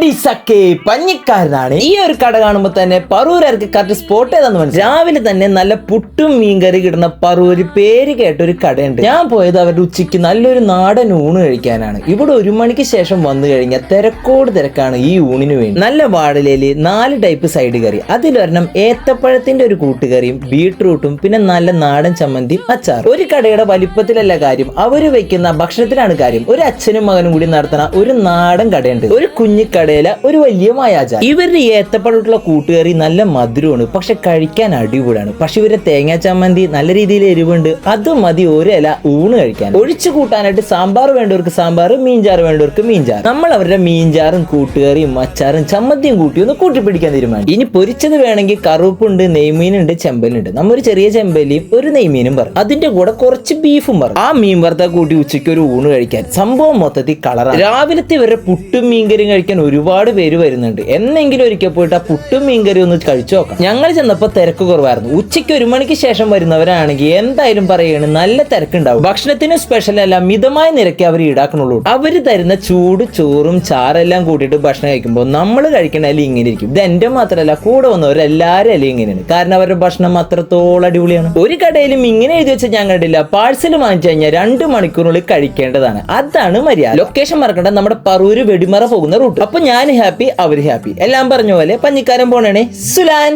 ഡിസക്കെ പഞ്ഞിക്കാരനാണ്. ഈ ഒരു കട കാണുമ്പോൾ തന്നെ പറൂരാർക്ക് കറക്റ്റ് സ്പോട്ട് ഏതാന്ന് മനസ്സിലായി. രാവിലെ തന്നെ നല്ല പുട്ടും മീൻകറി കിട്ടുന്ന പറൂര് പേര് കേട്ട ഒരു കടയുണ്ട്. ഞാൻ പോയത് അവരുടെ ഉച്ചയ്ക്ക് നല്ലൊരു നാടൻ ഊണ് കഴിക്കാനാണ്. ഇവിടെ 1 മണിക്ക് ശേഷം വന്നു കഴിഞ്ഞാൽ തിരക്കോട് തിരക്കാണ് ഈ ഊണിന് വേണ്ടി. നല്ല വാഴയിലയില് 4 ടൈപ്പ് സൈഡ് കറി, അതിലൊരെണ്ണം ഏത്തപ്പഴത്തിന്റെ ഒരു കൂട്ടുകറിയും ബീട്രൂട്ടും പിന്നെ നല്ല നാടൻ ചമ്മന്തിയും അച്ചാർ. ഒരു കടയുടെ വലിപ്പത്തിലല്ല കാര്യം, അവര് വെക്കുന്ന ഭക്ഷണത്തിലാണ് കാര്യം. ഒരു അച്ഛനും മകനും കൂടി നടത്തുന്ന ഒരു നാടൻ കടയുണ്ട്. ഒരു കുഞ്ഞിക്കടയില ഒരു വലിയ മായാജാലം. ഇവരുടെ ഏത്തപ്പഴമുള്ള കൂട്ടുകറി നല്ല മധുരമാണ്, പക്ഷെ കഴിക്കാൻ അടിപൊളിയാണ്. പക്ഷെ ഇവരുടെ തേങ്ങാ ചമ്മന്തി നല്ല രീതിയിൽ എരിവുണ്ട്. അത് മതി ഒരു ഇല ഊണ് കഴിക്കാൻ. ഒഴിച്ചു കൂട്ടാനായിട്ട് സാമ്പാർ വേണ്ടവർക്ക് സാമ്പാർ, മീൻചാറ് വേണ്ടവർക്ക് മീൻചാറ്. നമ്മൾ അവരുടെ മീൻചാറും കൂട്ടുകറിയും അച്ചാറും ചമ്മന്തിയും കൂട്ടി ഒന്ന് കൂട്ടിപ്പിടിക്കാൻ തീരുമാനിച്ചു. ഇനി പൊരിച്ചത് വേണമെങ്കിൽ കറുപ്പുണ്ട്, നെയ്മീനുണ്ട്, ചെമ്പലുണ്ട്. നമ്മ ഒരു ചെറിയ ചെമ്പലിയും ഒരു നെയ്മീനും പറഞ്ഞു. അതിന്റെ കൂടെ കുറച്ച് ബീഫും പറഞ്ഞു. ആ മീൻ വറുത്ത കൂട്ടി ഉച്ചയ്ക്ക് ഒരു ഊണ് കഴിക്കാൻ സംഭവം മൊത്തത്തിൽ കളറാണ്. രാവിലത്തെ ഇവരുടെ പുട്ടും മീൻകറിയും കഴിക്കാൻ ഒരുപാട് പേര് വരുന്നുണ്ട്. എന്നെങ്കിലും ഒരിക്കൽ പോയിട്ട് ആ പുട്ടും മീൻകറി ഒന്ന് കഴിച്ചു നോക്കാം. ഞങ്ങൾ ചെന്നപ്പോൾ തിരക്ക് കുറവായിരുന്നു. ഉച്ചയ്ക്ക് 1 മണിക്ക് ശേഷം വരുന്നവരാണെങ്കിൽ എന്തായാലും പറയുകയാണ് നല്ല തിരക്കുണ്ടാവും. ഭക്ഷണത്തിന് സ്പെഷ്യൽ അല്ല, മിതമായ നിരക്ക് അവർ ഈടാക്കണുള്ളൂ. അവര് തരുന്ന ചൂട് ചോറും ചാറെല്ലാം കൂട്ടിയിട്ട് ഭക്ഷണം കഴിക്കുമ്പോൾ നമ്മൾ കഴിക്കണ അല്ല ഇങ്ങനെ ഇരിക്കും. ഇത് എന്റെ മാത്രമല്ല, കൂടെ വന്നവരെല്ലാരും അല്ല ഇങ്ങനെയാണ്. കാരണം അവരുടെ ഭക്ഷണം അത്രത്തോളം അടിപൊളിയാണ്. ഒരു കടയിലും ഇങ്ങനെ എഴുതി വെച്ചാൽ ഞാൻ കണ്ടില്ല. പാഴ്സൽ വാങ്ങിച്ചു കഴിഞ്ഞാൽ 2 മണിക്കൂറിനുള്ളിൽ കഴിക്കേണ്ടതാണ്. അതാണ് മര്യാദ. ലൊക്കേഷൻ മറക്കണ്ട, നമ്മുടെ പറൂര് വെടിമറ പോകുന്ന റൂട്ട്. അപ്പൊ ഞാൻ ഹാപ്പി, അവര് ഹാപ്പി. എല്ലാം പറഞ്ഞ പോലെ പഞ്ഞിക്കാരൻ പോണേ സുലാൻ.